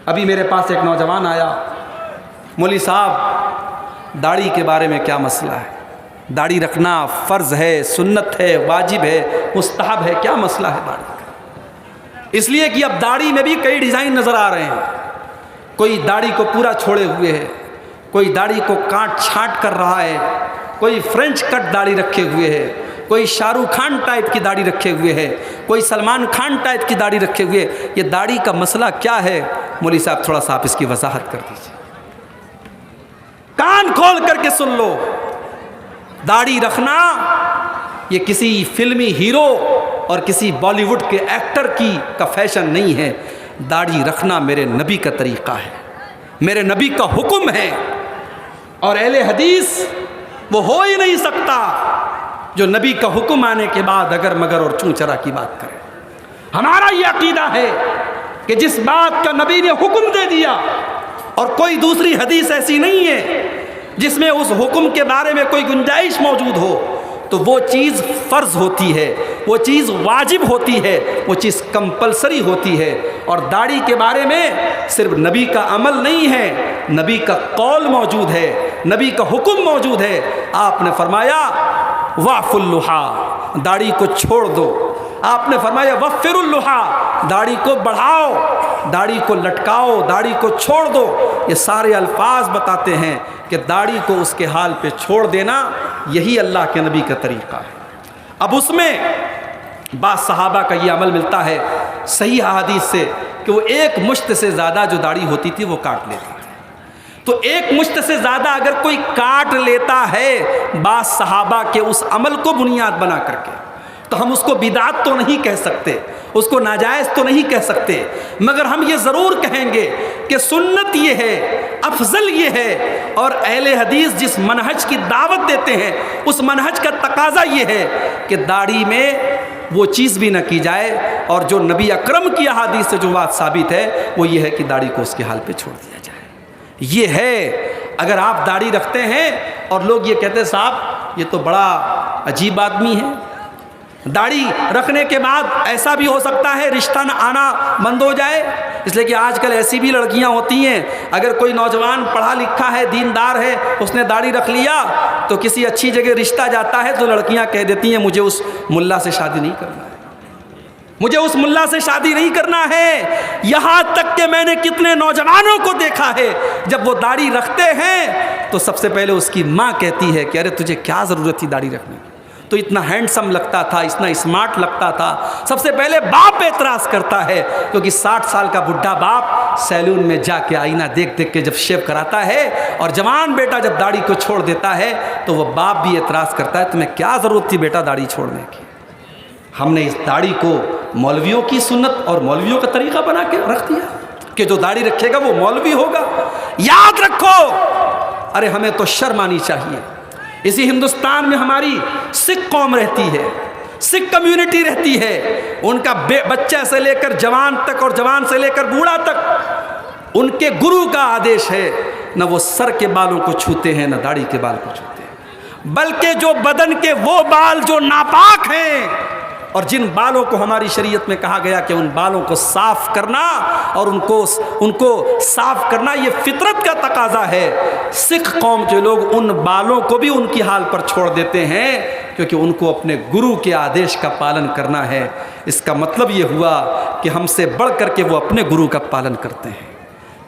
ابھی میرے پاس ایک نوجوان آیا، مولوی صاحب داڑھی کے بارے میں کیا مسئلہ ہے؟ داڑھی رکھنا فرض ہے، سنت ہے، واجب ہے، مستحب ہے، کیا مسئلہ ہے داڑھی کا؟ اس لیے کہ اب داڑھی میں بھی کئی ڈیزائن نظر آ رہے ہیں۔ کوئی داڑھی کو پورا چھوڑے ہوئے ہے، کوئی داڑھی کو کاٹ چھانٹ کر رہا ہے، کوئی فرینچ کٹ داڑھی رکھے ہوئے ہے، کوئی شاہ رخ خان ٹائپ کی داڑھی رکھے ہوئے ہے، کوئی سلمان خان ٹائپ کی داڑھی رکھے ہوئے۔ یہ داڑھی کا مسئلہ کیا ہے؟ مولوی صاحب تھوڑا سا آپ اس کی وضاحت کر دیجیے، کان کھول کر کے سن لو۔ داڑھی رکھنا یہ کسی فلمی ہیرو اور کسی بالی ووڈ کے ایکٹر کا فیشن نہیں ہے۔ داڑھی رکھنا میرے نبی کا طریقہ ہے، میرے نبی کا حکم ہے، اور اہل حدیث وہ ہو ہی نہیں سکتا جو نبی کا حکم آنے کے بعد اگر مگر اور چوں چرا کی بات کرے۔ ہمارا یہ عقیدہ ہے کہ جس بات کا نبی نے حکم دے دیا اور کوئی دوسری حدیث ایسی نہیں ہے جس میں اس حکم کے بارے میں کوئی گنجائش موجود ہو، تو وہ چیز فرض ہوتی ہے، وہ چیز واجب ہوتی ہے، وہ چیز کمپلسری ہوتی ہے۔ اور داڑھی کے بارے میں صرف نبی کا عمل نہیں ہے، نبی کا قول موجود ہے، نبی کا حکم موجود ہے۔ آپ نے فرمایا وَعْفُ اللُّحَىٰ، داڑھی کو چھوڑ دو۔ آپ نے فرمایا وَفِّرُ اللُّحَىٰ، داڑھی کو بڑھاؤ، داڑھی کو لٹکاؤ، داڑھی کو چھوڑ دو۔ یہ سارے الفاظ بتاتے ہیں کہ داڑھی کو اس کے حال پہ چھوڑ دینا یہی اللہ کے نبی کا طریقہ ہے۔ اب اس میں بعض صحابہ کا یہ عمل ملتا ہے صحیح احادیث سے کہ وہ ایک مشت سے زیادہ جو داڑھی ہوتی تھی وہ کاٹ لیتے تھے۔ تو ایک مشت سے زیادہ اگر کوئی کاٹ لیتا ہے بعض صحابہ کے اس عمل کو بنیاد بنا کر کے، تو ہم اس کو بدعت تو نہیں کہہ سکتے، اس کو ناجائز تو نہیں کہہ سکتے، مگر ہم یہ ضرور کہیں گے کہ سنت یہ ہے، افضل یہ ہے، اور اہل حدیث جس منہج کی دعوت دیتے ہیں اس منہج کا تقاضا یہ ہے کہ داڑھی میں وہ چیز بھی نہ کی جائے، اور جو نبی اکرم کی احادیث سے جو بات ثابت ہے وہ یہ ہے کہ داڑھی کو اس کے حال پہ چھوڑ دیا جائے۔ یہ ہے، اگر آپ داڑھی رکھتے ہیں اور لوگ یہ کہتے ہیں صاحب یہ تو بڑا عجیب آدمی ہے، داڑھی رکھنے کے بعد ایسا بھی ہو سکتا ہے رشتہ نہ آنا بند ہو جائے، اس لیے کہ آج کل ایسی بھی لڑکیاں ہوتی ہیں، اگر کوئی نوجوان پڑھا لکھا ہے، دیندار ہے، اس نے داڑھی رکھ لیا تو کسی اچھی جگہ رشتہ جاتا ہے تو لڑکیاں کہہ دیتی ہیں مجھے اس ملا سے شادی نہیں کرنا ہے، مجھے اس ملا سے شادی نہیں کرنا ہے۔ یہاں تک کہ میں نے کتنے نوجوانوں کو دیکھا ہے جب وہ داڑھی رکھتے ہیں تو سب سے پہلے اس کی ماں کہتی ہے کہ ارے تجھے کیا ضرورت تھی داڑھی رکھنے کی، تو اتنا ہینڈسم لگتا تھا، اتنا اسمارٹ لگتا تھا۔ سب سے پہلے باپ اعتراض کرتا ہے، کیونکہ 60 سال کا بڈھا باپ سیلون میں جا کے آئینہ دیکھ دیکھ کے جب شیو کراتا ہے، اور جوان بیٹا جب داڑھی کو چھوڑ دیتا ہے تو وہ باپ بھی اعتراض کرتا ہے تمہیں کیا ضرورت تھی بیٹا داڑھی چھوڑنے کی۔ ہم نے اس داڑھی کو مولویوں کی سنت اور مولویوں کا طریقہ بنا کے رکھ دیا کہ جو داڑھی رکھے گا وہ مولوی ہوگا۔ یاد رکھو، ارے ہمیں تو شرم آنی چاہیے۔ اسی ہندوستان میں ہماری سکھ قوم رہتی ہے، سکھ کمیونٹی رہتی ہے، ان کا بچہ سے لے کر جوان تک اور جوان سے لے کر بوڑھا تک ان کے گرو کا آدیش ہے نہ وہ سر کے بالوں کو چھوتے ہیں نہ داڑھی کے بال کو چھوتے ہیں، بلکہ جو بدن کے وہ بال جو ناپاک ہیں اور جن بالوں کو ہماری شریعت میں کہا گیا کہ ان بالوں کو صاف کرنا اور ان کو صاف کرنا یہ فطرت کا تقاضا ہے، سکھ قوم کے لوگ ان بالوں کو بھی ان کی حال پر چھوڑ دیتے ہیں کیونکہ ان کو اپنے گرو کے آدیش کا پالن کرنا ہے۔ اس کا مطلب یہ ہوا کہ ہم سے بڑھ کر کے وہ اپنے گرو کا پالن کرتے ہیں۔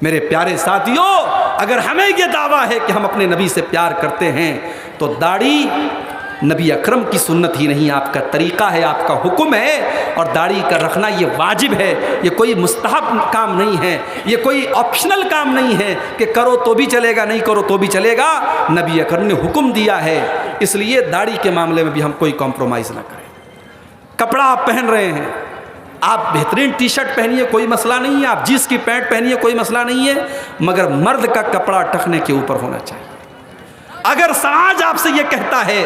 میرے پیارے ساتھیوں، اگر ہمیں یہ دعویٰ ہے کہ ہم اپنے نبی سے پیار کرتے ہیں تو داڑھی نبی اکرم کی سنت ہی نہیں، آپ کا طریقہ ہے، آپ کا حکم ہے، اور داڑھی کا رکھنا یہ واجب ہے، یہ کوئی مستحب کام نہیں ہے، یہ کوئی آپشنل کام نہیں ہے کہ کرو تو بھی چلے گا نہیں کرو تو بھی چلے گا، نبی اکرم نے حکم دیا ہے۔ اس لیے داڑھی کے معاملے میں بھی ہم کوئی کمپرومائز نہ کریں۔ کپڑا آپ پہن رہے ہیں، آپ بہترین ٹی شرٹ پہنیے کوئی مسئلہ نہیں ہے، آپ جینس کی پینٹ پہنیے کوئی مسئلہ نہیں ہے، مگر مرد کا کپڑا ٹخنے کے اوپر ہونا چاہیے۔ اگر سماج آپ سے یہ کہتا ہے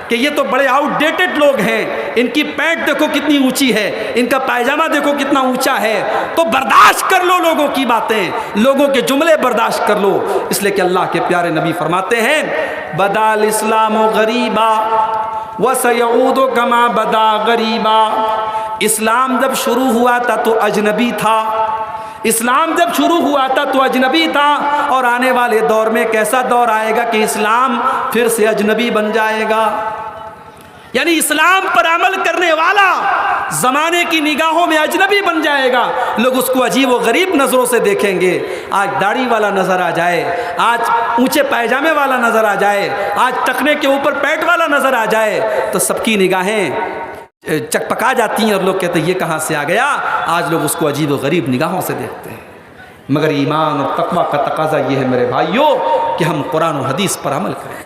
کہ یہ تو بڑے آؤٹ ڈیٹڈ لوگ ہیں، ان کی پینٹ دیکھو کتنی اونچی ہے، ان کا پائجامہ دیکھو کتنا اونچا ہے، تو برداشت کر لو لوگوں کی باتیں، لوگوں کے جملے برداشت کر لو، اس لیے کہ اللہ کے پیارے نبی فرماتے ہیں بدا الاسلام غریبا وسیعود کما بدا غریبا، اسلام جب شروع ہوا تھا تو اجنبی تھا، اسلام جب شروع ہوا تھا تو اجنبی تھا، اور آنے والے دور میں کیسا دور آئے گا کہ اسلام پھر سے اجنبی بن جائے گا۔ یعنی اسلام پر عمل کرنے والا زمانے کی نگاہوں میں اجنبی بن جائے گا، لوگ اس کو عجیب و غریب نظروں سے دیکھیں گے۔ آج داڑھی والا نظر آ جائے، آج اونچے پائجامے والا نظر آ جائے، آج ٹخنے کے اوپر پیٹ والا نظر آ جائے تو سب کی نگاہیں چکپکا جاتی ہیں، اور لوگ کہتے ہیں یہ کہاں سے آ گیا۔ آج لوگ اس کو عجیب و غریب نگاہوں سے دیکھتے ہیں۔ مگر ایمان اور تقویٰ کا تقاضا یہ ہے میرے بھائیوں کہ ہم قرآن و حدیث پر عمل کریں۔